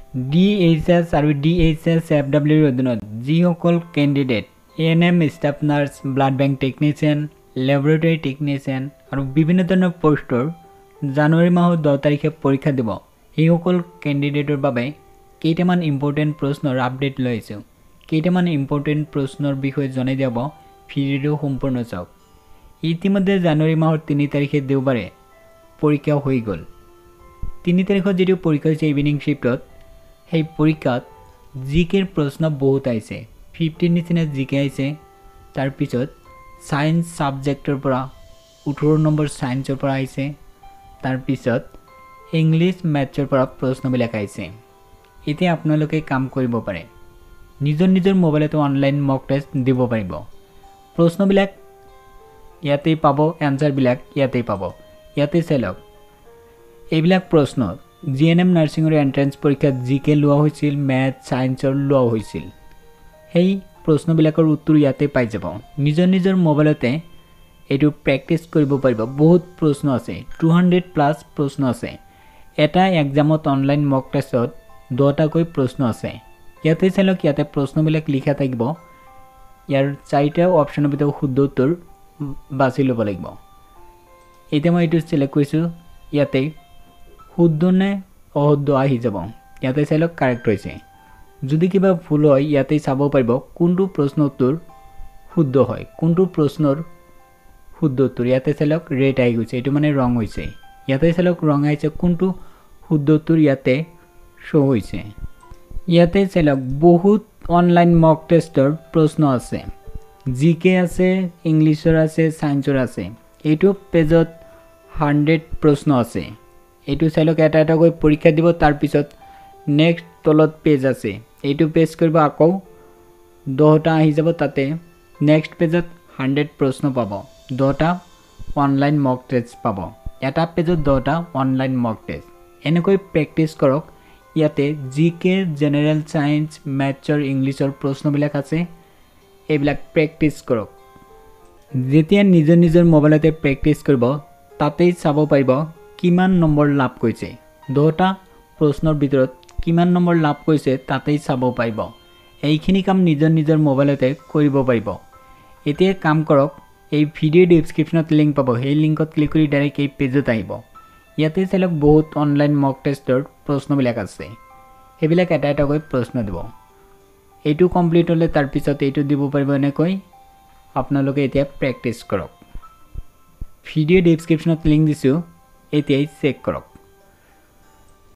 DHS আৰু DHS FWৰ অধীনত যিসকল candidate ANM staff nurse, blood bank technician, laboratory technician আৰু বিভিন্ন ধৰণৰ পোষ্টৰ জানুৱাৰী মাহৰ 10 তাৰিখে পৰীক্ষা দিব, সেইসকল কেণ্ডিডেটৰ বাবে কেইটামান ইম্পৰ্টেণ্ট প্ৰশ্নৰ আপডেট লৈছোঁ। কেইটামান ইম্পৰ্টেণ্ট প্ৰশ্নৰ বিষয়ে জনাই দিব, ভিডিঅ'টো সম্পূৰ্ণ চাওক। ইতিমধ্যে জানুৱাৰী মাহৰ 3 তাৰিখে দেওবাৰে পৰীক্ষা হৈ গ'ল। 3 তাৰিখত যিটো পৰীক্ষা হৈছে ইভিনিং শিফ্টত, সেই পৰীক্ষাত জিকেৰ প্ৰশ্ন বহুত আহিছে, 50 নিচিনা জিকে আহিছে। তাৰপিছত সায়েন্স সাবজেক্টৰ পৰা 18 নম্বৰ সায়েন্সৰ পৰা আহিছে। তাৰপিছত ইংলিছ মেথছৰ পৰা প্ৰশ্নবিলাক আহিছে। এতিয়া আপোনালোকে কাম কৰিব পাৰে, নিজৰ নিজৰ মোবাইলতে অনলাইন মক টেষ্ট দিব পাৰিব। প্ৰশ্নবিলাক ইয়াতেই পাব, এনসাৰবিলাক ইয়াতেই পাব। ইয়াতে চাওক, এইবিলাক প্ৰশ্ন GNM নাৰ্ছিঙৰ এন্ট্ৰেন্স পৰীক্ষাত জিকে লোৱা হৈছিল, মেথ সায়েন্সৰ লোৱা হৈছিল। সেই প্ৰশ্নবিলাকৰ উত্তৰ ইয়াতে পাই যাব। নিজৰ নিজৰ মোবাইলতে এইটো প্ৰেক্টিছ কৰিব পাৰিব। বহুত প্ৰশ্ন আছে, 200+ প্ৰশ্ন আছে। এটা এক্সামত অনলাইন মক টেষ্টত 10টাকৈ প্ৰশ্ন আছে। ইয়াতে চাওক, ইয়াতে প্ৰশ্নবিলাক লিখা থাকিব। ইয়াৰ 4টা অপশ্যনৰ ভিতৰত শুদ্ধ উত্তৰ বাছি ল'ব লাগিব। এতিয়া মই এইটো চিলেক্ট কৰিছোঁ। ইয়াতে শুদ্ধ নে অশুদ্ধ আহি যাব। ইয়াতে চাওক কাৰেক্ট হৈছে। যদি কিবা ভুল হয় ইয়াতে চাব পাৰিব কোনটো প্ৰশ্ন উত্তৰ শুদ্ধ হয়, কোনটো প্ৰশ্নৰ শুদ্ধ উত্তৰ। ইয়াতে চাওক ৰেড আহি গৈছে, এইটো মানে ৰং হৈছে। ইয়াতে চাওক ৰং আহিছে, কোনটো শুদ্ধ উত্তৰ ইয়াতে শ্ব' হৈছে। ইয়াতে চাওক বহুত অনলাইন মক টেষ্টৰ প্ৰশ্ন আছে, জিকে আছে, ইংলিছৰ আছে, সায়েন্সৰ আছে। এইটো পেজত 100 প্ৰশ্ন আছে। এইটো চাওক, এটা এটাকৈ পৰীক্ষা দিব। তাৰপিছত নেক্সট তলত পেজ আছে, এইটো পেজ কৰিব, আকৌ 10টা আহি যাব। তাতে নেক্সট পেজত 100 প্ৰশ্ন পাব, 10টা অনলাইন মক টেষ্ট পাব। এটা পেজত 10টা অনলাইন মক টেষ্ট। এনেকৈ প্ৰেক্টিছ কৰক। ইয়াতে জিকে, জেনেৰেল সায়েন্স, মেথছৰ, ইংলিছৰ প্ৰশ্নবিলাক আছে। এইবিলাক প্ৰেক্টিছ কৰক। যেতিয়া নিজৰ নিজৰ মোবাইলতে প্ৰেক্টিছ কৰিব, তাতেই চাব পাৰিব কিমান নম্বৰ লাভ কৰিছে। 10টা প্ৰশ্নৰ ভিতৰত কিমান নম্বৰ লাভ কৰিছে তাতেই চাব পাৰিব। এইখিনি কাম নিজৰ নিজৰ মোবাইলতে কৰিব পাৰিব। এতিয়া কাম কৰক, এই ভিডিঅ' ডেছক্ৰিপশ্যনত লিংক পাব, সেই লিংকত ক্লিক কৰি ডাইৰেক্ট এই পেজত আহিব। ইয়াতে চাওক বহুত অনলাইন মক টেষ্টৰ প্ৰশ্নবিলাক আছে। সেইবিলাক এটা এটাকৈ প্ৰশ্ন দিব। এইটো কমপ্লিট হ'লে তাৰপিছত এইটো দিব পাৰিব। এনেকৈ আপোনালোকে এতিয়া প্ৰেক্টিছ কৰক। ভিডিঅ' ডেছক্ৰিপশ্যনত লিংক দিছোঁ, এতিয়াই চেক কৰক।